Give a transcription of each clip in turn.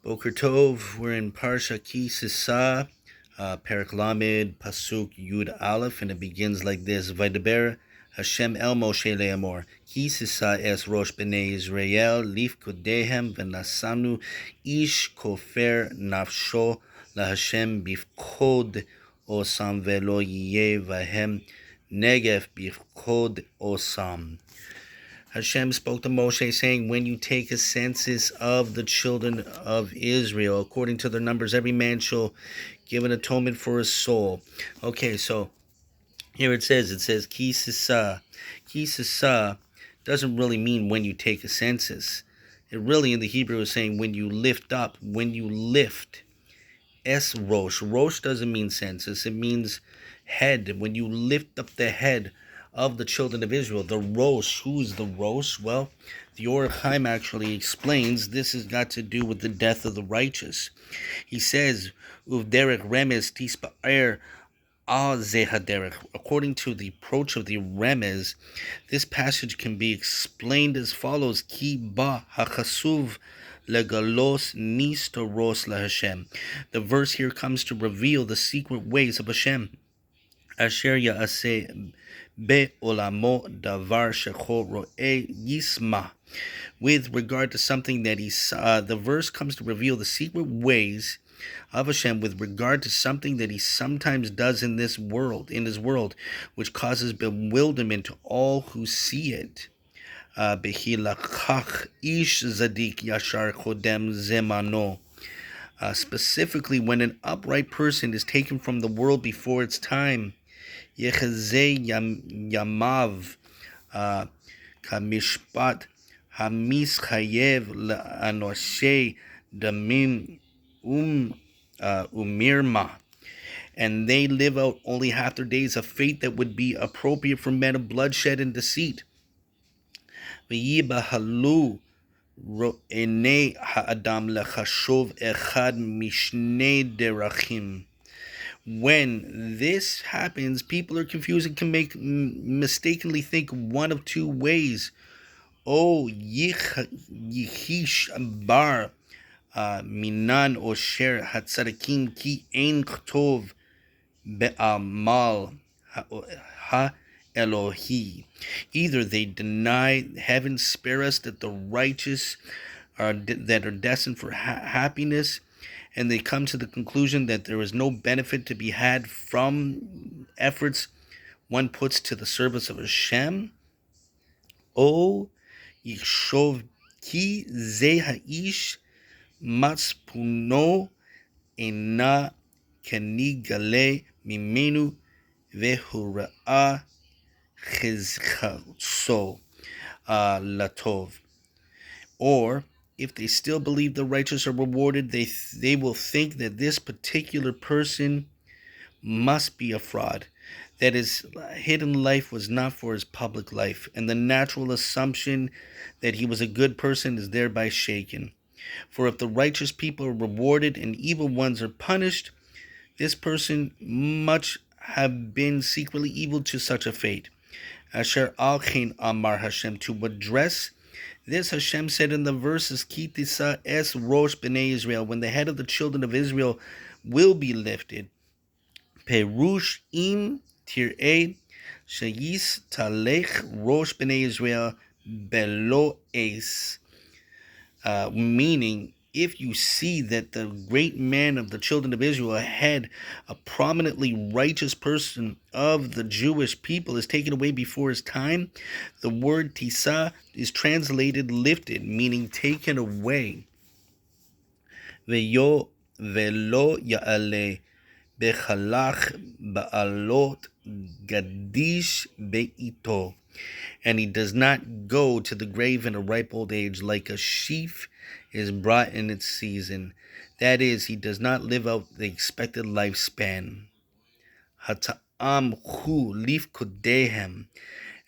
Boker Tov, we're in Parsha Ki Sisa, Perek Lamed, Pasuk Yud Aleph, and it begins like this: Vaydaber Hashem el Moshe le'amor, Ki Sisa es Rosh Bnei Israel, Lif Kodehem v'nasanu ish kofer nafsho laHashem bifkod osam velo yeh vahem negev bifkod osam. Hashem spoke to Moshe, saying, when you take a census of the children of Israel, according to their numbers, every man shall give an atonement for his soul. Okay, so here it says, Ki Sisa. Ki Sisa doesn't really mean when you take a census. It really, in the Hebrew, is saying when you lift up, when you lift. Es Rosh. Rosh doesn't mean census. It means head. When you lift up the head of the children of Israel. The Rosh. Who's the Rosh? Well, the Or Chaim actually explains this has got to do with the death of the righteous. He says, Uvderek remes tispa'er al zehaderek. According to the approach of the Remez, this passage can be explained as follows: Ki ba hachasuv legalos nistoros laHashem. The verse here comes to reveal the secret ways of Hashem. Asher ya'aseh be'olamo davar shechol ro'eh yisma. With regard to something that he saw, the verse comes to reveal the secret ways of Hashem with regard to something that he sometimes does in his world, which causes bewilderment to all who see it. Behilakach ish Ztaddik yashar chodem zemano. Specifically, when an upright person is taken from the world before its time, Yechazeh yamav kamishpat hamischayev la'anoshe damim umirma, and they live out only half their days of fate that would be appropriate for men of bloodshed and deceit. V'yibahalu ro'enei ha'adam lechashov echad mishnei derachim. When this happens, people are confused and can mistakenly think one of two ways. Oh, yichish bar minan osher hatzadikim ki ein ktov be'amal ha Elohi. Either they deny, heaven spare us, that the righteous are destined for happiness, and they come to the conclusion that there is no benefit to be had from efforts one puts to the service of Hashem. O yichshov ki ze ha'ish matspuno ena kenigale mimenu vehura'a chizchaso latov. Or, if they still believe the righteous are rewarded, they will think that this particular person must be a fraud, that his hidden life was not for his public life, and the natural assumption that he was a good person is thereby shaken. For if the righteous people are rewarded and evil ones are punished, this person must have been secretly evil to such a fate. Asher al chen amar Hashem, to address this, Hashem said in the verses, Ki Tisa es Rosh Bnei Israel, when the head of the children of Israel will be lifted. Perush im tir'e sheyis talech Rosh Bnei Israel belo es. Meaning, if you see that the great man of the children of Israel, ahead, a prominently righteous person of the Jewish people, is taken away before his time, the word Tisa is translated lifted, meaning taken away. Velo ya'ale bechalach ba'alot gadish be'ito. And he does not go to the grave in a ripe old age, like a sheaf is brought in its season. That is, he does not live out the expected lifespan. Hata'am hu lif kudehem.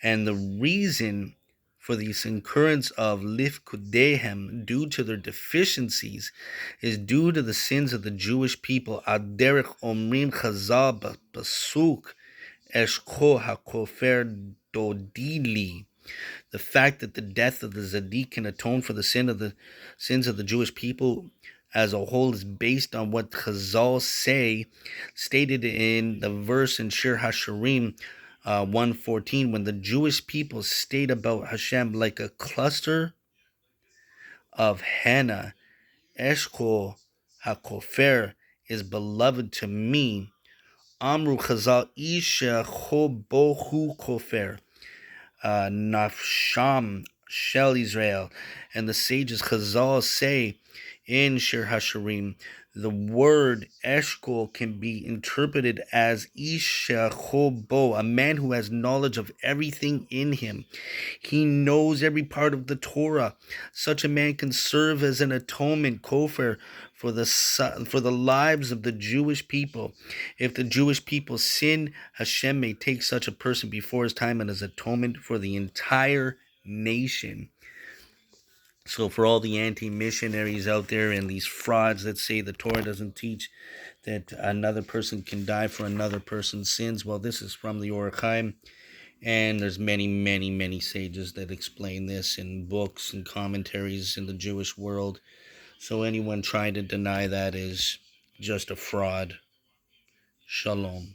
And the reason for this incurrence of lif kudehem, due to their deficiencies, is due to the sins of the Jewish people. Aderech omrin chazal basuk eshko hakofer dodili. The fact that the death of the Ztaddik can atone for the sins of the Jewish people as a whole is based on what Chazal say, stated in the verse in Shir HaShirim 114, when the Jewish people state about Hashem like a cluster of henna, Eshkol HaKofer is beloved to me. Amru Chazal Isha Chobohu Kofer. Nafsham Shel Israel. And the sages Chazal say in Shir HaShirim, the word Eshkol can be interpreted as Isha Chobo, a man who has knowledge of everything in him. He knows every part of the Torah. Such a man can serve as an atonement, kofer, for the lives of the Jewish people. If the Jewish people sin, Hashem may take such a person before his time and as atonement for the entire nation. So for all the anti-missionaries out there and these frauds that say the Torah doesn't teach that another person can die for another person's sins, well, this is from the Orach Chaim, and there's many, many, many sages that explain this in books and commentaries in the Jewish world. So anyone trying to deny that is just a fraud. Shalom.